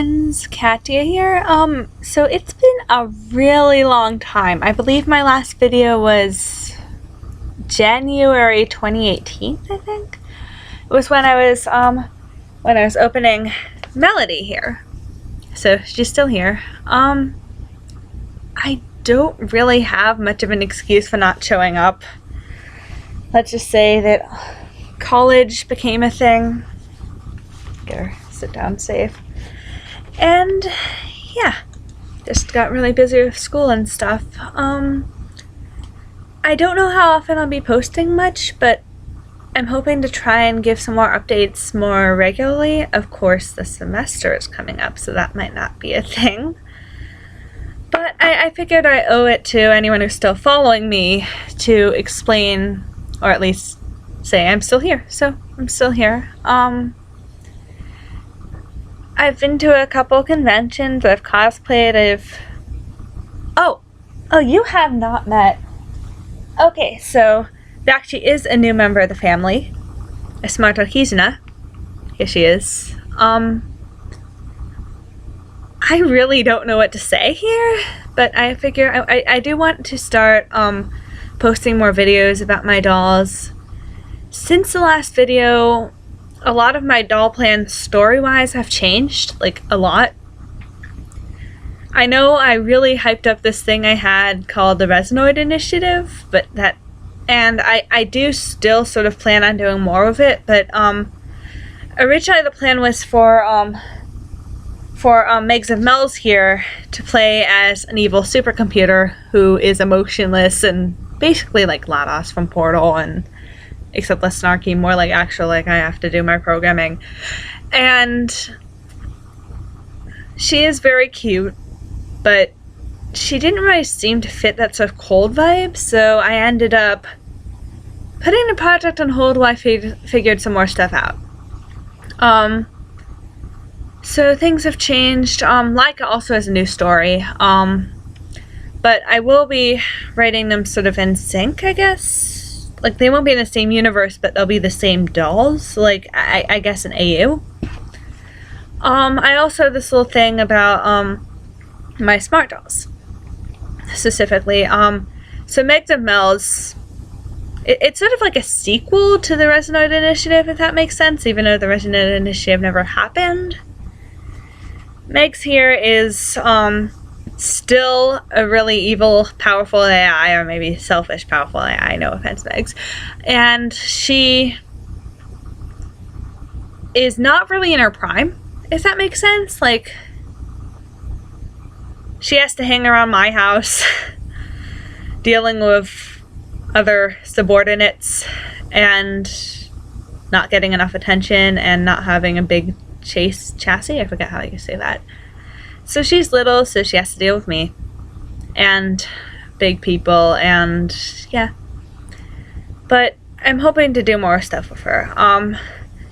friends, Katia here. So it's been a really long time. I believe my last video was January 2018, I think. It was when I was opening Melody here. So she's still here. I don't really have much of an excuse for not showing up. Let's just say that college became a thing. Get her sit down safe. And yeah, just got really busy with school and stuff. I don't know how often I'll be posting much, but I'm hoping to try and give some more updates more regularly. Of course, the semester is coming up, so that might not be a thing. But I figured I owe it to anyone who's still following me to explain, or at least say I'm still here. So I'm still here. I've been to a couple conventions, I've cosplayed, Oh, you have not met. Okay, so there actually is a new member of the family, a smart Kizuna. Here she is. I really don't know what to say here, but I figure I do want to start posting more videos about my dolls. Since the last video, a lot of my doll plans story-wise have changed, like a lot. I know I really hyped up this thing I had called the Resinoid Initiative, and I do still sort of plan on doing more of it, but originally the plan was for Megs of Mel's here to play as an evil supercomputer who is emotionless and basically like GLaDOS from Portal, and except less snarky, more like actual, like I have to do my programming. And she is very cute, but she didn't really seem to fit that sort of cold vibe, so I ended up putting the project on hold while I figured some more stuff out. So things have changed. Laika also has a new story, but I will be writing them sort of in sync, I guess. Like, they won't be in the same universe, but they'll be the same dolls, like, I guess in AU. I also have this little thing about, my smart dolls, specifically. So Megs of Mel's, it's sort of like a sequel to the Resinoid Initiative, if that makes sense, even though the Resinoid Initiative never happened. Megs here is still a really evil, powerful AI, or maybe selfish, powerful AI, no offense, Megs. And she is not really in her prime, if that makes sense. Like, she has to hang around my house, dealing with other subordinates, and not getting enough attention, and not having a big chassis, I forget how you say that. So she's little, so she has to deal with me and big people, and yeah. But I'm hoping to do more stuff with her.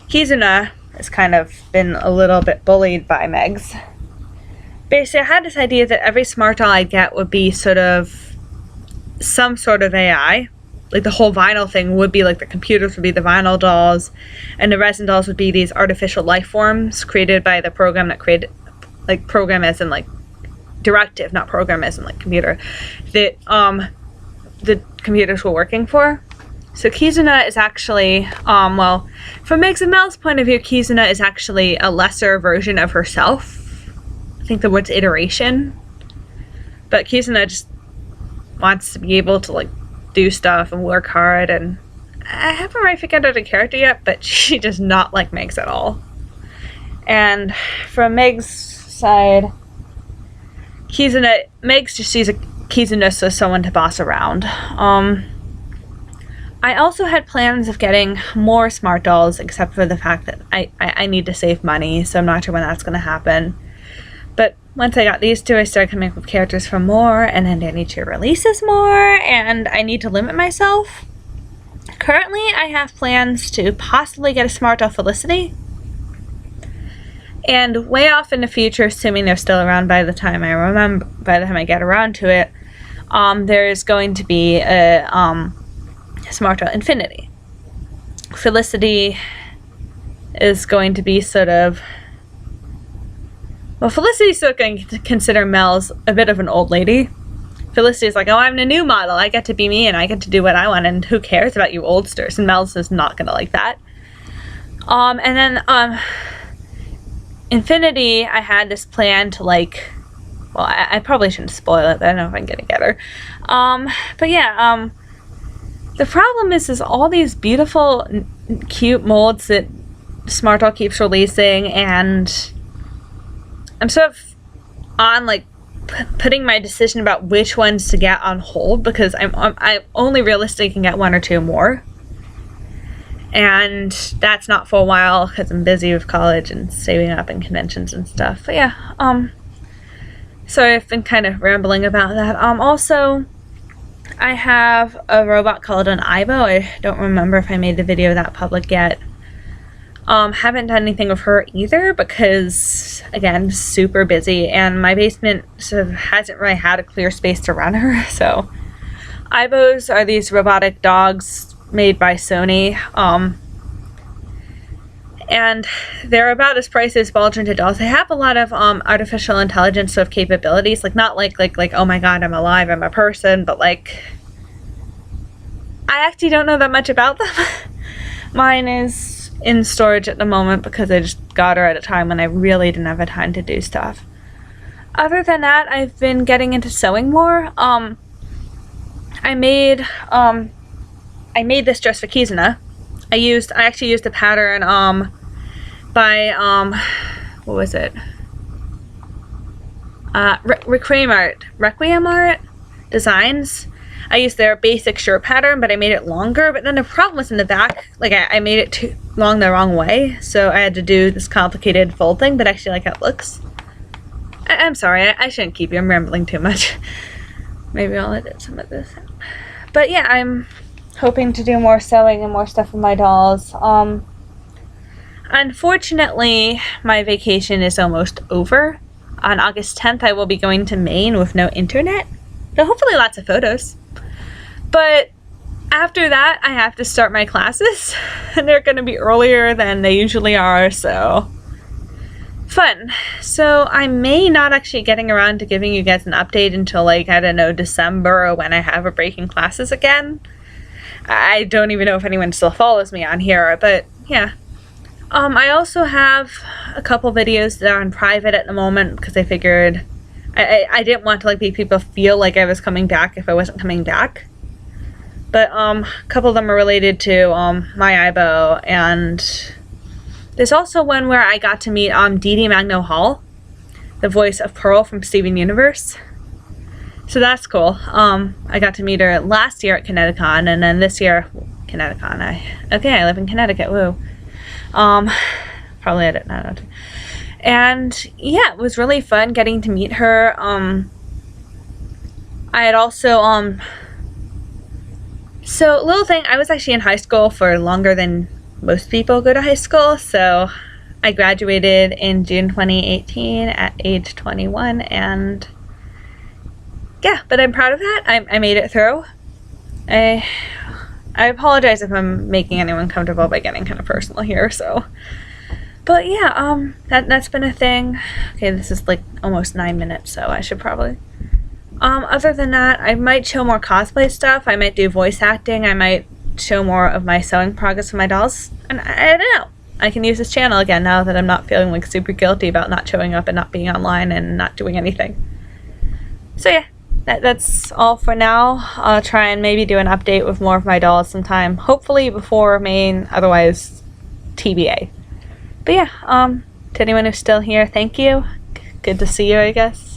Kizuna has kind of been a little bit bullied by Megs. Basically, I had this idea that every smart doll I'd get would be sort of some sort of AI. Like, the whole vinyl thing would be like the computers would be the vinyl dolls, and the resin dolls would be these artificial life forms created by the program that created, like, program as in like directive, not program as in like computer, that the computers were working for. So Kizuna is actually, well, from Megs of Mel's point of view, Kizuna is actually a lesser version of herself. I think the word's iteration. But Kizuna just wants to be able to, like, do stuff and work hard, and I haven't really figured out a character yet, but she does not like Megs at all. And from Meg's side, Megs just sees a Kizuna as someone to boss around. I also had plans of getting more smart dolls, except for the fact that I need to save money, so I'm not sure when that's going to happen. But once I got these two, I started coming up with characters for more, and then I need to release this more, and I need to limit myself. Currently, I have plans to possibly get a smart doll Felicity. And way off in the future, assuming they're still around by the time I get around to it, there's going to be a smart doll Infinity. Felicity is going to be sort of Well, Felicity's still going to consider Mel's a bit of an old lady. Felicity's like, oh, I'm the new model. I get to be me and I get to do what I want, and who cares about you oldsters? And Mel's is not going to like that. And then, Infinity, I had this plan to, like, well, I probably shouldn't spoil it, but I don't know if I'm going to get her. But yeah, the problem is all these beautiful, cute molds that Smart Doll keeps releasing, and I'm sort of on, like, putting my decision about which ones to get on hold, because I only realistically can get one or two more, and that's not for a while because I'm busy with college and saving up and conventions and stuff. But yeah, sorry, I've been kind of rambling about that. Also, I have a robot called an Ibo. I don't remember if I made the video that public yet. Haven't done anything with her either because, again, super busy, and my basement sort of hasn't really had a clear space to run her. So Ibos are these robotic dogs made by Sony, and they're about as pricey as ball-jointed dolls. They have a lot of artificial intelligence sort of capabilities, like not like oh my god, I'm alive, I'm a person, but like I actually don't know that much about them. Mine is in storage at the moment because I just got her at a time when I really didn't have the time to do stuff. Other than that, I've been getting into sewing more. I made this dress for Kizuna. I actually used a pattern by what was it? Requiem Art Designs. I used their basic shirt pattern, but I made it longer. But then the problem was in the back, like I made it too long the wrong way, so I had to do this complicated fold thing, but I actually like how it looks. I'm sorry, I shouldn't keep you. I'm rambling too much. Maybe I'll edit some of this out. But yeah, I'm hoping to do more sewing and more stuff with my dolls. Unfortunately, my vacation is almost over. On August 10th, I will be going to Maine with no internet, though hopefully lots of photos. But after that, I have to start my classes, and they're going to be earlier than they usually are, so fun. So I may not actually getting around to giving you guys an update until, like, I don't know, December, or when I have a break in classes again. I don't even know if anyone still follows me on here, but yeah. I also have a couple videos that are on private at the moment because I figured I didn't want to like make people feel like I was coming back if I wasn't coming back. But a couple of them are related to my Ibo, and there's also one where I got to meet Dee Dee Magno Hall, the voice of Pearl from Steven Universe. So that's cool. I got to meet her last year at ConnectiCon, and then this year, ConnectiCon. I live in Connecticut. Woo. Probably I don't know. And yeah, it was really fun getting to meet her. I had also so little thing, I was actually in high school for longer than most people go to high school. So I graduated in June 2018 at age 21, and yeah, but I'm proud of that. I made it through. I apologize if I'm making anyone comfortable by getting kind of personal here, so. But yeah, that's been a thing. Okay, this is like almost 9 minutes, so I should probably. Other than that, I might show more cosplay stuff. I might do voice acting. I might show more of my sewing progress with my dolls. And I don't know. I can use this channel again now that I'm not feeling like super guilty about not showing up and not being online and not doing anything. So yeah. That's all for now. I'll try and maybe do an update with more of my dolls sometime. Hopefully before Maine, otherwise TBA. But yeah, to anyone who's still here, thank you. Good to see you, I guess.